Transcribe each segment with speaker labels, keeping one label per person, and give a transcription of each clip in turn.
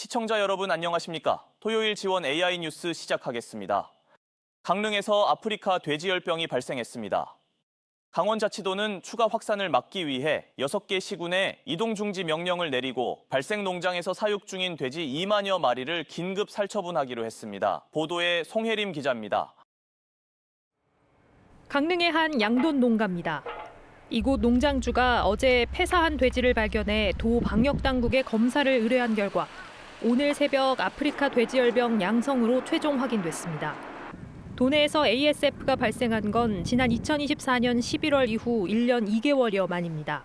Speaker 1: 시청자 여러분 안녕하십니까? 토요일 지원 AI 뉴스 시작하겠습니다. 강릉에서 아프리카 돼지열병이 발생했습니다. 강원자치도는 추가 확산을 막기 위해 6개 시군에 이동중지 명령을 내리고 발생 농장에서 사육 중인 돼지 2만여 마리를 긴급 살처분하기로 했습니다. 보도에 송혜림 기자입니다.
Speaker 2: 강릉의 한 양돈 농가입니다. 이곳 농장주가 어제 폐사한 돼지를 발견해 도 방역당국에 검사를 의뢰한 결과 오늘 새벽 아프리카 돼지열병 양성으로 최종 확인됐습니다. 도내에서 ASF가 발생한 건 지난 2024년 11월 이후 1년 2개월여 만입니다.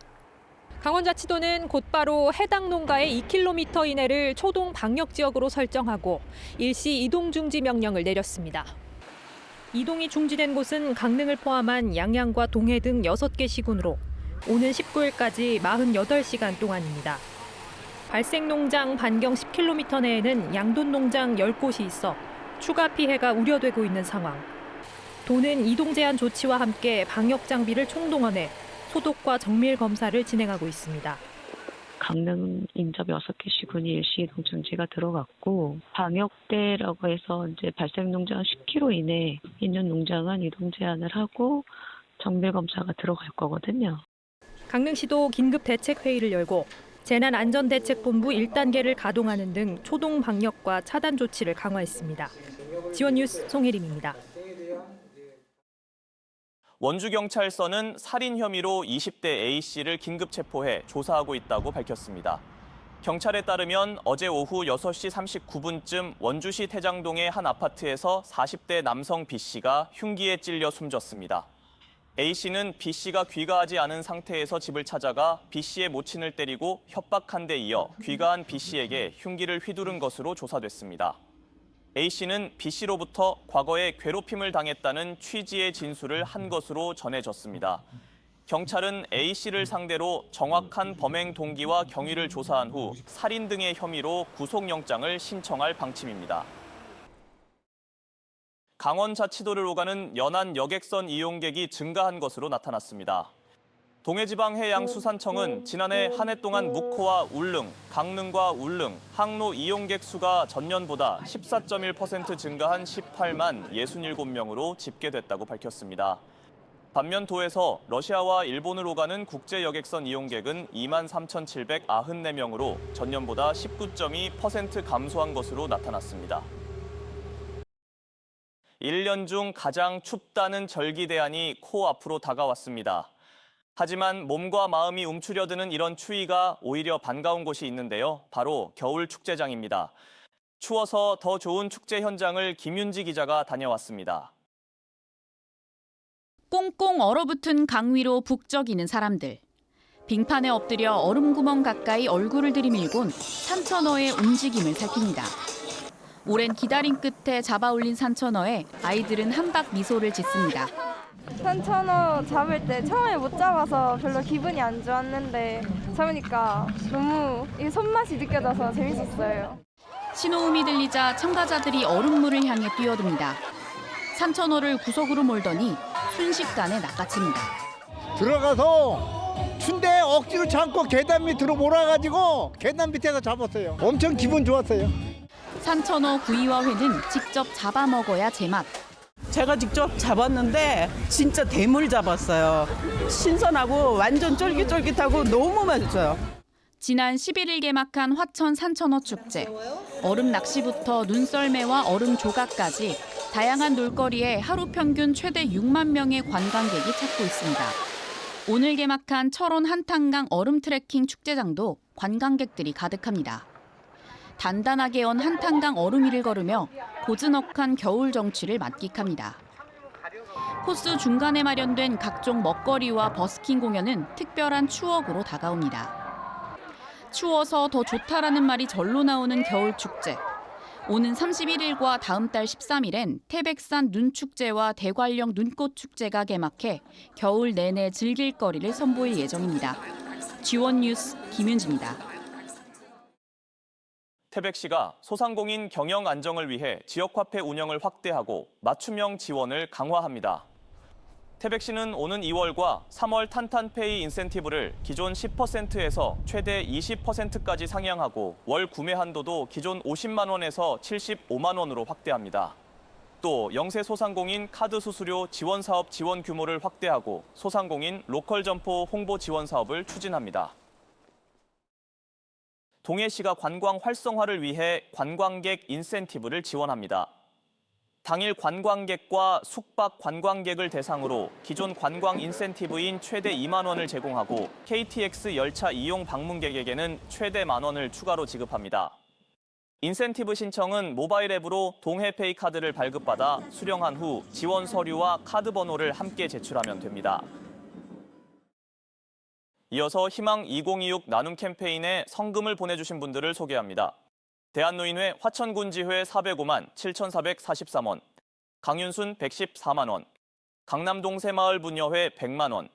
Speaker 2: 강원자치도는 곧바로 해당 농가의 2km 이내를 초동 방역지역으로 설정하고 일시 이동중지 명령을 내렸습니다. 이동이 중지된 곳은 강릉을 포함한 양양과 동해 등 6개 시군으로 오는 19일까지 48시간 동안입니다. 발생 농장 반경 10km 내에는 양돈 농장 10곳이 있어 추가 피해가 우려되고 있는 상황. 도는 이동 제한 조치와 함께 방역 장비를 총동원해 소독과 정밀 검사를 진행하고 있습니다.
Speaker 3: 강릉 인접 6개 시군이 일시 이동 중지가 들어갔고 방역대라고 해서 이제 발생 농장 10km 이내에 있는 농장은 이동 제한을 하고 정밀 검사가 들어갈 거거든요.
Speaker 2: 강릉시도 긴급 대책 회의를 열고 재난안전대책본부 1단계를 가동하는 등 초동 방역과 차단 조치를 강화했습니다. 지원 뉴스 송혜림입니다.
Speaker 1: 원주경찰서는 살인 혐의로 20대 A씨를 긴급 체포해 조사하고 있다고 밝혔습니다. 경찰에 따르면 어제 오후 6시 39분쯤 원주시 태장동의 한 아파트에서 40대 남성 B씨가 흉기에 찔려 숨졌습니다. A씨는 B씨가 귀가하지 않은 상태에서 집을 찾아가 B씨의 모친을 때리고 협박한 데 이어 귀가한 B씨에게 흉기를 휘두른 것으로 조사됐습니다. A씨는 B씨로부터 과거에 괴롭힘을 당했다는 취지의 진술을 한 것으로 전해졌습니다. 경찰은 A씨를 상대로 정확한 범행 동기와 경위를 조사한 후 살인 등의 혐의로 구속영장을 신청할 방침입니다. 강원자치도를 오가는 연안 여객선 이용객이 증가한 것으로 나타났습니다. 동해지방해양수산청은 지난해 한 해 동안 묵호와 울릉, 강릉과 울릉, 항로 이용객 수가 전년보다 14.1% 증가한 18만 67명으로 집계됐다고 밝혔습니다. 반면 도에서 러시아와 일본을 오가는 국제 여객선 이용객은 2만 3,794명으로 전년보다 19.2% 감소한 것으로 나타났습니다. 1년 중 가장 춥다는 절기대안이 코앞으로 다가왔습니다. 하지만 몸과 마음이 움츠려드는 이런 추위가 오히려 반가운 곳이 있는데요. 바로 겨울 축제장입니다. 추워서 더 좋은 축제 현장을 김윤지 기자가 다녀왔습니다.
Speaker 4: 꽁꽁 얼어붙은 강 위로 북적이는 사람들. 빙판에 엎드려 얼음구멍 가까이 얼굴을 들이밀곤 산천어의 움직임을 살핍니다. 오랜 기다림 끝에 잡아올린 산천어에 아이들은 한박 미소를 짓습니다.
Speaker 5: 산천어 잡을 때 처음에 못 잡아서 별로 기분이 안 좋았는데 잡으니까 너무 이 손맛이 느껴져서 재밌었어요.
Speaker 4: 신호음이 들리자 참가자들이 얼음물을 향해 뛰어듭니다. 산천어를 구석으로 몰더니 순식간에 낚아챕니다.
Speaker 6: 들어가서 춘대 억지로 참고 계단 밑으로 몰아가지고 계단 밑에서 잡았어요. 엄청 기분 좋았어요.
Speaker 4: 산천어 구이와 회는 직접 잡아먹어야 제맛.
Speaker 7: 제가 직접 잡았는데 진짜 대물 잡았어요. 신선하고 완전 쫄깃쫄깃하고 너무 맛있어요.
Speaker 4: 지난 11일 개막한 화천 산천어 축제. 얼음 낚시부터 눈썰매와 얼음 조각까지 다양한 놀거리에 하루 평균 최대 6만 명의 관광객이 찾고 있습니다. 오늘 개막한 철원 한탄강 얼음 트레킹 축제장도 관광객들이 가득합니다. 단단하게 연 한탄강 얼음 위를 걸으며 고즈넉한 겨울 정취를 만끽합니다. 코스 중간에 마련된 각종 먹거리와 버스킹 공연은 특별한 추억으로 다가옵니다. 추워서 더 좋다라는 말이 절로 나오는 겨울 축제. 오는 31일과 다음 달 13일엔 태백산 눈축제와 대관령 눈꽃 축제가 개막해 겨울 내내 즐길 거리를 선보일 예정입니다. G1 뉴스 김윤지입니다.
Speaker 1: 태백시가 소상공인 경영 안정을 위해 지역화폐 운영을 확대하고 맞춤형 지원을 강화합니다. 태백시는 오는 2월과 3월 탄탄페이 인센티브를 기존 10%에서 최대 20%까지 상향하고 월 구매 한도도 기존 50만 원에서 75만 원으로 확대합니다. 또 영세 소상공인 카드 수수료 지원 사업 지원 규모를 확대하고 소상공인 로컬 점포 홍보 지원 사업을 추진합니다. 동해시가 관광 활성화를 위해 관광객 인센티브를 지원합니다. 당일 관광객과 숙박 관광객을 대상으로 기존 관광 인센티브인 최대 2만 원을 제공하고 KTX 열차 이용 방문객에게는 최대 1만 원을 추가로 지급합니다. 인센티브 신청은 모바일 앱으로 동해페이 카드를 발급받아 수령한 후 지원 서류와 카드 번호를 함께 제출하면 됩니다. 이어서 희망 2026 나눔 캠페인에 성금을 보내주신 분들을 소개합니다. 대한노인회 화천군지회 405만 7,443원, 강윤순 114만 원, 강남동 새마을 분여회 100만 원,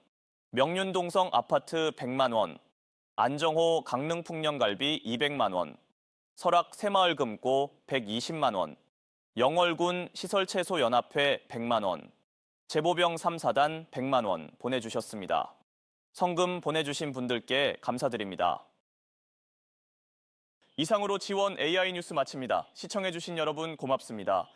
Speaker 1: 명륜동성 아파트 100만 원, 안정호 강릉풍년갈비 200만 원, 설악 새마을금고 120만 원, 영월군 시설채소연합회 100만 원, 제보병 3사단 100만 원 보내주셨습니다. 성금 보내주신 분들께 감사드립니다. 이상으로 지원 AI 뉴스 마칩니다. 시청해주신 여러분 고맙습니다.